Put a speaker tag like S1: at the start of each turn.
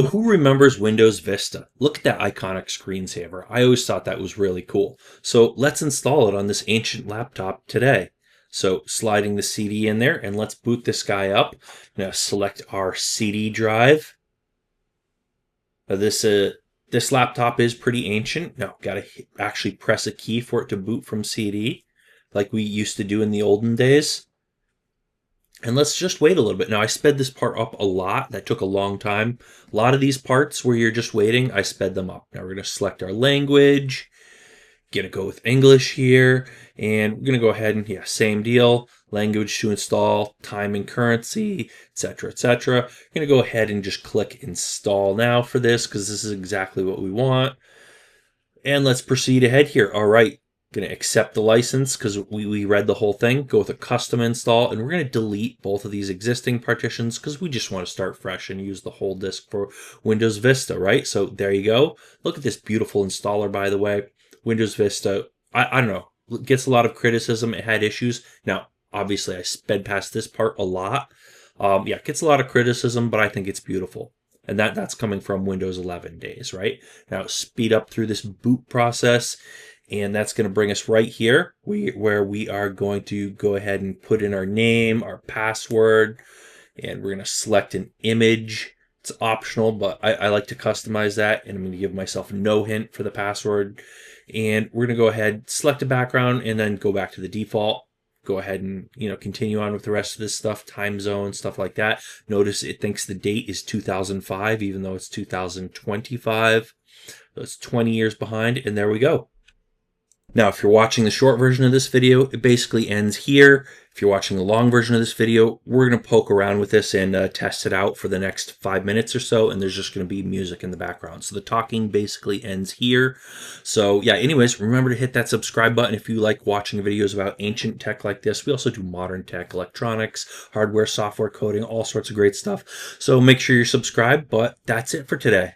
S1: Who remembers Windows Vista? Look at that iconic screensaver. I always thought that was really cool. So let's install it on this ancient laptop today. So sliding the CD in there, and let's boot this guy up. Now select our CD drive. Now this laptop is pretty ancient. Now gotta actually press a key for it to boot from CD, like we used to do in the olden days. And let's just wait a little bit. Now, I sped this part up a lot. That took a long time. A lot of these parts where you're just waiting, I sped them up. Now, we're going to select our language. Going to go with English here. And we're going to go ahead and, yeah, same deal. Language to install, time and currency, etc., etc. Going to go ahead and just click Install Now for this because this is exactly what we want. And let's proceed ahead here. All right. Going to accept the license because we read the whole thing. Go with a custom install, and we're going to delete both of these existing partitions because we just want to start fresh and use the whole disk for Windows Vista, right? So there you go. Look at this beautiful installer, by the way. Windows Vista, I don't know, gets a lot of criticism. It had issues. Now, obviously, I sped past this part a lot. Yeah, it gets a lot of criticism, but I think it's beautiful. And that's coming from Windows 11 days, right? Now, speed up through this boot process. And that's going to bring us right here where we are going to go ahead and put in our name, our password, and we're going to select an image. It's optional, but I like to customize that, and I'm going to give myself no hint for the password. And we're going to go ahead, select a background, and then go back to the default. Go ahead and continue on with the rest of this stuff, time zone, stuff like that. Notice it thinks the date is 2005, even though it's 2025. So it's 20 years behind, and there we go. Now, if you're watching the short version of this video, it basically ends here. If you're watching the long version of this video, we're going to poke around with this and test it out for the next 5 minutes or so, and there's just going to be music in the background. So the talking basically ends here. So yeah, anyways, remember to hit that subscribe button if you like watching videos about ancient tech like this. We also do modern tech, electronics, hardware, software coding, all sorts of great stuff. So make sure you're subscribed, but that's it for today.